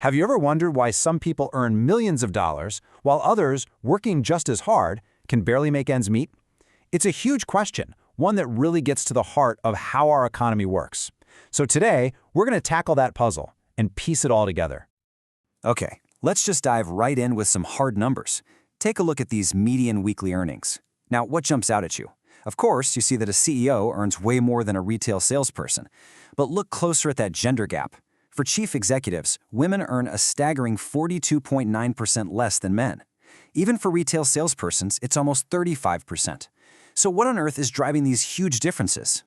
Have you ever wondered why some people earn millions of dollars while others, working just as hard, can barely make ends meet? It's a huge question, one that really gets to the heart of how our economy works. So today, we're going to tackle that puzzle and piece it all together. Okay, let's just dive right in with some hard numbers. Take a look at these median weekly earnings. Now, what jumps out at you? Of course, you see that a CEO earns way more than a retail salesperson. But look closer at that gender gap. For chief executives, women earn a staggering 42.9% less than men. Even for retail salespersons, it's almost 35%. So what on earth is driving these huge differences?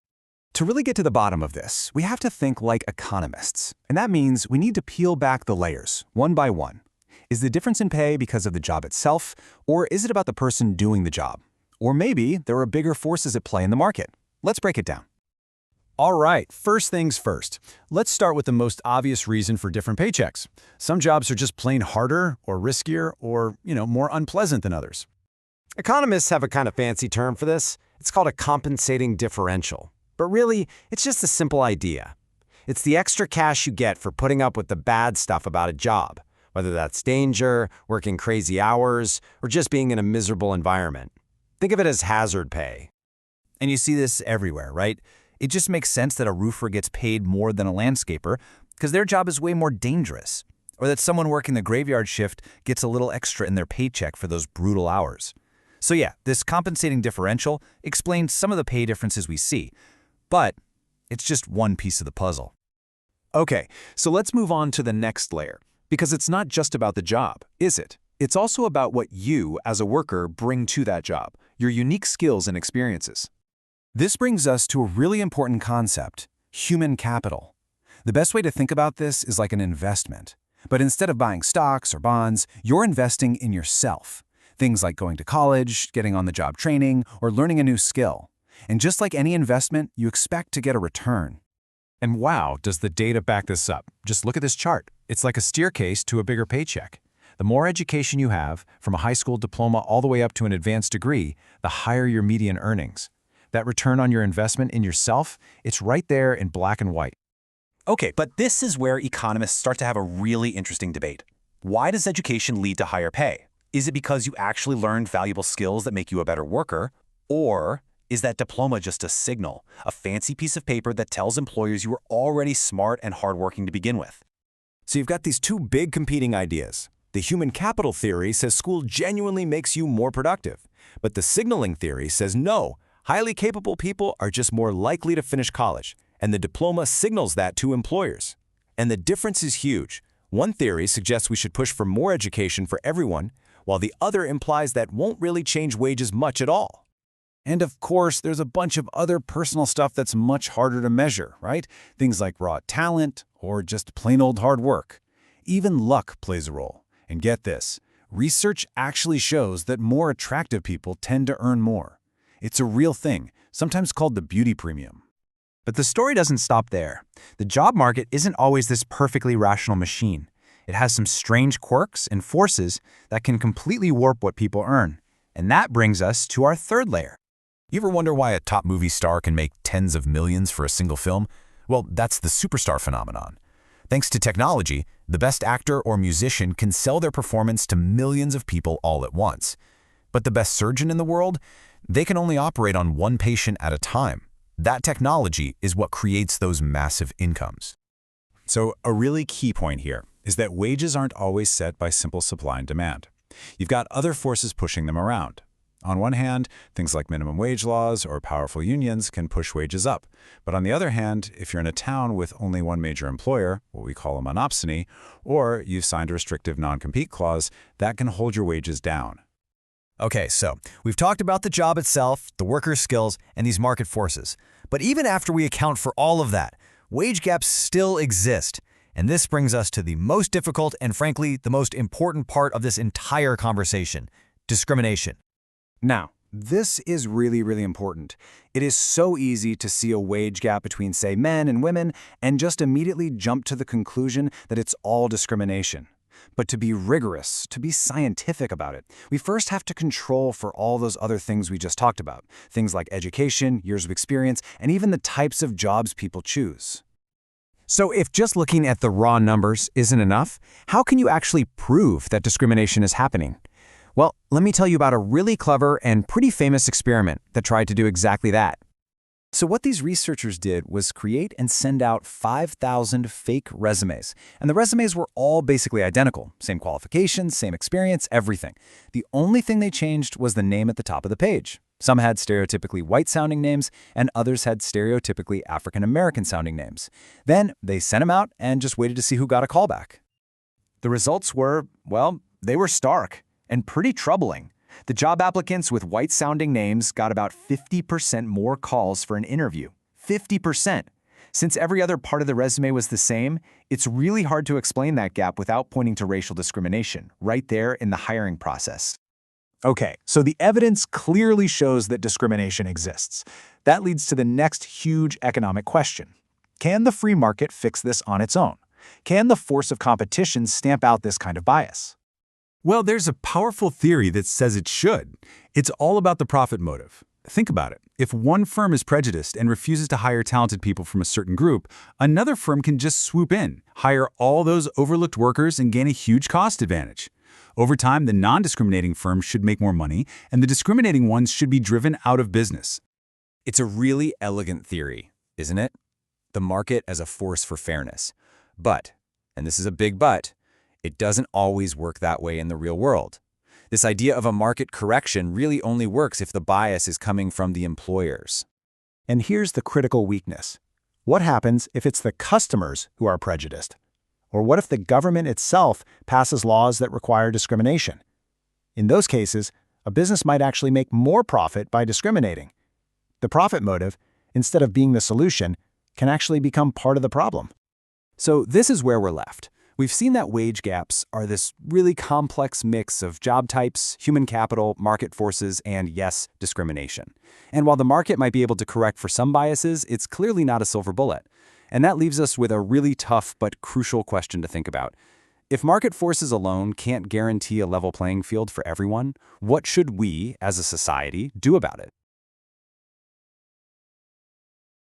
To really get to the bottom of this, we have to think like economists. And that means we need to peel back the layers, one by one. Is the difference in pay because of the job itself, or is it about the person doing the job? Or maybe there are bigger forces at play in the market. Let's break it down. All right, first things first. Let's start with the most obvious reason for different paychecks. Some jobs are just plain harder or riskier or, more unpleasant than others. Economists have a kind of fancy term for this. It's called a compensating differential. But really, it's just a simple idea. It's the extra cash you get for putting up with the bad stuff about a job, whether that's danger, working crazy hours, or just being in a miserable environment. Think of it as hazard pay. And you see this everywhere, right? It just makes sense that a roofer gets paid more than a landscaper because their job is way more dangerous, or that someone working the graveyard shift gets a little extra in their paycheck for those brutal hours. So yeah, this compensating differential explains some of the pay differences we see, but it's just one piece of the puzzle. Okay, so let's move on to the next layer, because it's not just about the job, is it? It's also about what you, as a worker, bring to that job, your unique skills and experiences. This brings us to a really important concept, human capital. The best way to think about this is like an investment. But instead of buying stocks or bonds, you're investing in yourself. Things like going to college, getting on-the-job training, or learning a new skill. And just like any investment, you expect to get a return. And wow, does the data back this up? Just look at this chart. It's like a staircase to a bigger paycheck. The more education you have, from a high school diploma all the way up to an advanced degree, the higher your median earnings. That return on your investment in yourself, it's right there in black and white. Okay, but this is where economists start to have a really interesting debate. Why does education lead to higher pay? Is it because you actually learned valuable skills that make you a better worker? Or is that diploma just a signal, a fancy piece of paper that tells employers you were already smart and hardworking to begin with? So you've got these two big competing ideas. The human capital theory says school genuinely makes you more productive. But the signaling theory says no. Highly capable people are just more likely to finish college, and the diploma signals that to employers. And the difference is huge. One theory suggests we should push for more education for everyone, while the other implies that won't really change wages much at all. And of course, there's a bunch of other personal stuff that's much harder to measure, right? Things like raw talent or just plain old hard work. Even luck plays a role. And get this, research actually shows that more attractive people tend to earn more. It's a real thing, sometimes called the beauty premium. But the story doesn't stop there. The job market isn't always this perfectly rational machine. It has some strange quirks and forces that can completely warp what people earn. And that brings us to our third layer. You ever wonder why a top movie star can make tens of millions for a single film? Well, that's the superstar phenomenon. Thanks to technology, the best actor or musician can sell their performance to millions of people all at once. But the best surgeon in the world? They can only operate on one patient at a time. That technology is what creates those massive incomes. So a really key point here is that wages aren't always set by simple supply and demand. You've got other forces pushing them around. On one hand, things like minimum wage laws or powerful unions can push wages up. But on the other hand, if you're in a town with only one major employer, what we call a monopsony, or you've signed a restrictive non-compete clause, that can hold your wages down. Okay, so we've talked about the job itself, the worker's skills, and these market forces. But even after we account for all of that, wage gaps still exist. And this brings us to the most difficult and frankly, the most important part of this entire conversation, discrimination. Now, this is really, really important. It is so easy to see a wage gap between, say, men and women and just immediately jump to the conclusion that it's all discrimination. But to be rigorous, to be scientific about it, we first have to control for all those other things we just talked about. Things like education, years of experience, and even the types of jobs people choose. So if just looking at the raw numbers isn't enough, how can you actually prove that discrimination is happening? Well, let me tell you about a really clever and pretty famous experiment that tried to do exactly that. So what these researchers did was create and send out 5,000 fake resumes. And the resumes were all basically identical. Same qualifications, same experience, everything. The only thing they changed was the name at the top of the page. Some had stereotypically white-sounding names, and others had stereotypically African-American-sounding names. Then they sent them out and just waited to see who got a callback. The results were, well, they were stark and pretty troubling. The job applicants with white-sounding names got about 50% more calls for an interview. 50%. Since every other part of the resume was the same, it's really hard to explain that gap without pointing to racial discrimination, right there in the hiring process. Okay, so the evidence clearly shows that discrimination exists. That leads to the next huge economic question. Can the free market fix this on its own? Can the force of competition stamp out this kind of bias? Well, there's a powerful theory that says it should. It's all about the profit motive. Think about it. If one firm is prejudiced and refuses to hire talented people from a certain group, another firm can just swoop in, hire all those overlooked workers, and gain a huge cost advantage. Over time, the non-discriminating firms should make more money, and the discriminating ones should be driven out of business. It's a really elegant theory, isn't it? The market as a force for fairness. But, and this is a big but, it doesn't always work that way in the real world. This idea of a market correction really only works if the bias is coming from the employers. And here's the critical weakness. What happens if it's the customers who are prejudiced? Or what if the government itself passes laws that require discrimination? In those cases, a business might actually make more profit by discriminating. The profit motive, instead of being the solution, can actually become part of the problem. So this is where we're left. We've seen that wage gaps are this really complex mix of job types, human capital, market forces, and yes, discrimination. And while the market might be able to correct for some biases, it's clearly not a silver bullet. And that leaves us with a really tough but crucial question to think about. If market forces alone can't guarantee a level playing field for everyone, what should we, as a society, do about it?